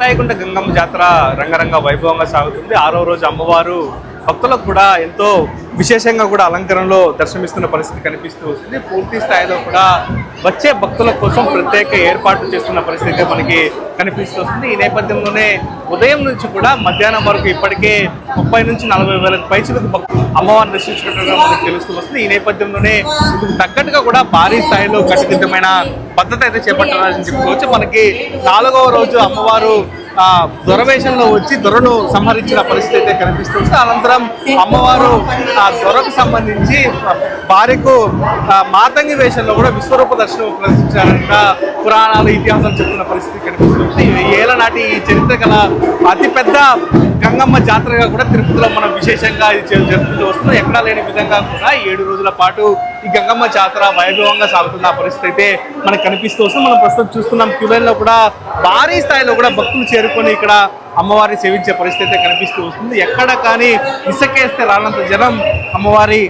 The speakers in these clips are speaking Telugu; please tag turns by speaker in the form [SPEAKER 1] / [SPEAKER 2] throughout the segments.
[SPEAKER 1] తాతాయగుంట గంగమ్మ జాతర రంగరంగ వైభవంగా సాగుతుంది. 6వ రోజు అమ్మవారు భక్తులకు కూడా ఎంతో విశేషంగా కూడా అలంకరణలో దర్శనమిస్తున్న పరిస్థితి కనిపిస్తూ వస్తుంది. పూర్తి స్థాయిలో కూడా వచ్చే భక్తుల కోసం ప్రత్యేక ఏర్పాట్లు చేస్తున్న పరిస్థితి మనకి కనిపిస్తూ వస్తుంది. ఈ నేపథ్యంలోనే ఉదయం నుంచి కూడా మధ్యాహ్నం వరకు ఇప్పటికే 30 నుంచి 40 వేలకు పైచిలకు భక్తులు అమ్మవారిని దర్శించుకుంటున్నట్టు మనకు తెలుస్తూ వస్తుంది. ఈ నేపథ్యంలోనే ఇందుకు తగ్గట్టుగా కూడా భారీ స్థాయిలో కట్టుదిట్టమైన భద్రత అయితే చేపట్టాలని చెప్పుకోవచ్చు. మనకి 4వ రోజు అమ్మవారు దొరవేషంలో వచ్చి దొరను సంహరించిన పరిస్థితి అయితే కనిపిస్తుంది. అనంతరం అమ్మవారు ఆ దొరకు సంబంధించి భార్యకు మాతంగి వేషంలో కూడా విశ్వరూప దర్శనం ప్రదర్శించారంట పురాణాలు ఇతిహాసాలు చెప్తున్న పరిస్థితి కనిపిస్తుంది. ఏళ్ల నాటి ఈ చరిత్ర గల అతిపెద్ద గంగమ్మ జాతరగా కూడా తిరుపతిలో మనం విశేషంగా జరుపుకుంటూ వస్తుంది. ఎక్కడా లేని విధంగా కూడా 7 రోజుల పాటు ఈ గంగమ్మ జాతర వైభవంగా సాగుతున్న పరిస్థితి అయితే మనకు కనిపిస్తూ వస్తుంది. మనం ప్రస్తుతం చూస్తున్నాం క్యూలైన్లో కూడా భారీ స్థాయిలో కూడా భక్తులు చేరుకొని ఇక్కడ అమ్మవారిని సేవించే పరిస్థితి అయితే కనిపిస్తూ వస్తుంది. ఎక్కడ కానీ ఇసుకేస్తే రానంత జనం అమ్మవారి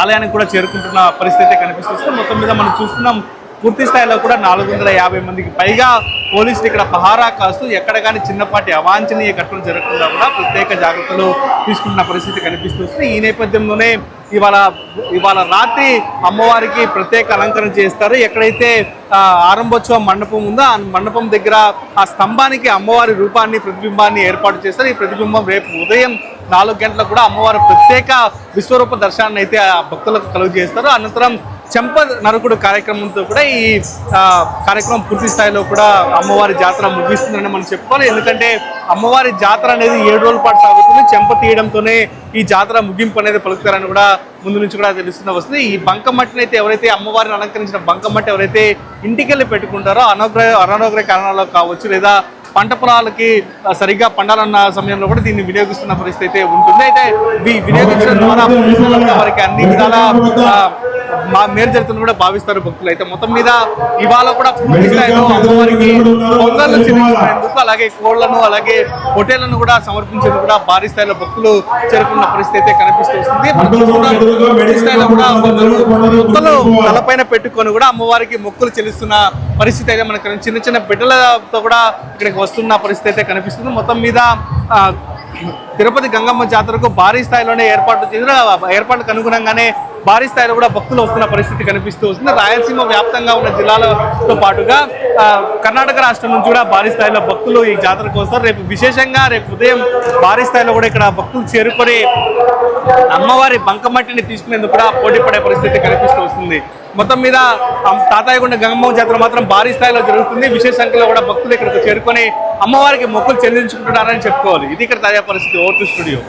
[SPEAKER 1] ఆలయానికి కూడా చేరుకుంటున్న పరిస్థితి అయితే కనిపిస్తుంది. మొత్తం మీద మనం చూస్తున్నాం పూర్తి స్థాయిలో కూడా 450 మందికి పైగా పోలీసులు ఇక్కడ పహారా కాస్తూ ఎక్కడ కానీ చిన్నపాటి అవాంఛనీయ ఘటనలు జరగకుండా కూడా ప్రత్యేక జాగ్రత్తలు తీసుకుంటున్న పరిస్థితి కనిపిస్తూ వస్తుంది. ఈ నేపథ్యంలోనే ఇవాళ రాత్రి అమ్మవారికి ప్రత్యేక అలంకరణ చేస్తారు. ఎక్కడైతే ఆరంభోత్సవ మండపం ఉందో ఆ మండపం దగ్గర ఆ స్తంభానికి అమ్మవారి రూపాన్ని ప్రతిబింబాన్ని ఏర్పాటు చేస్తారు. ఈ ప్రతిబింబం రేపు ఉదయం 4 గంటలకు కూడా అమ్మవారు ప్రత్యేక విశ్వరూప దర్శనాన్ని అయితే ఆ భక్తులకు కలుగజేస్తారు. అనంతరం చెంప నరుకుడు కార్యక్రమంతో కూడా ఈ కార్యక్రమం పూర్తి స్థాయిలో కూడా అమ్మవారి జాతర ముగిస్తుందని మనం చెప్పుకోవాలి. ఎందుకంటే అమ్మవారి జాతర అనేది 7 రోజుల పాటు సాగుతుంది. చెంప తీయడంతోనే ఈ జాతర ముగింపు అనేది పలుకుతారని కూడా ముందు నుంచి కూడా తెలుస్తూ వస్తుంది. ఈ బంకమట్టిని అయితే ఎవరైతే అమ్మవారిని అలంకరించిన బంకమట్టి ఎవరైతే ఇంటికెళ్ళి పెట్టుకుంటారో అనారోగ్య కారణాలు కావచ్చు లేదా పంట పొలాలకి సరిగ్గా పండాలన్న సమయంలో కూడా దీన్ని వినియోగిస్తున్న పరిస్థితి అయితే ఉంటుంది. అయితే వినియోగించడం ద్వారా వారికి అన్ని విధాల మేలు జరుగుతుంది కూడా భావిస్తారు భక్తులు. అయితే మొత్తం మీద ఇవాళ కూడా పూర్తి స్థాయిలో అమ్మవారికి పొంగళ్ళు చెల్లించుకునేందుకు అలాగే కోళ్లను అలాగే హోటళ్లను కూడా సమర్పించేందుకు కూడా భారీ స్థాయిలో భక్తులు చేరుకున్న పరిస్థితి అయితే కనిపిస్తూ వస్తుంది. పూర్తి స్థాయిలో కూడా మొక్కలు తలపైన పెట్టుకొని కూడా అమ్మవారికి మొక్కులు చెల్లిస్తున్న పరిస్థితి అయితే మనకు చిన్న చిన్న బిడ్డలతో కూడా ఇక్కడికి వస్తున్న పరిస్థితి అయితే కనిపిస్తుంది. మొత్తం మీద తిరుపతి గంగమ్మ జాతరకు భారీ స్థాయిలోనే ఏర్పాట్లు చేసిన ఏర్పాట్లకు అనుగుణంగానే భారీ స్థాయిలో కూడా భక్తులు వస్తున్న పరిస్థితి కనిపిస్తూ వస్తుంది. రాయలసీమ వ్యాప్తంగా ఉన్న జిల్లాలతో పాటుగా కర్ణాటక రాష్ట్రం నుంచి కూడా భారీ స్థాయిలో భక్తులు ఈ జాతరకు వస్తారు. రేపు విశేషంగా రేపు ఉదయం భారీ స్థాయిలో కూడా ఇక్కడ భక్తులు చేరుకొని అమ్మవారి బంకమట్టిని తీసుకునేందుకు కూడా పోటీ పడే పరిస్థితి కనిపిస్తూ వస్తుంది. మొత్తం మీద తాతాయగుంట గంగమ్మ జాతర మాత్రం భారీ స్థాయిలో జరుగుతుంది. విశేష సంఖ్యలో కూడా భక్తులు ఇక్కడికి చేరుకొని అమ్మవారికి మొక్కులు చెల్లించుకుంటున్నారని చెప్పుకోవాలి. ఇది ఇక్కడ తాజా పరిస్థితి. Vote studio.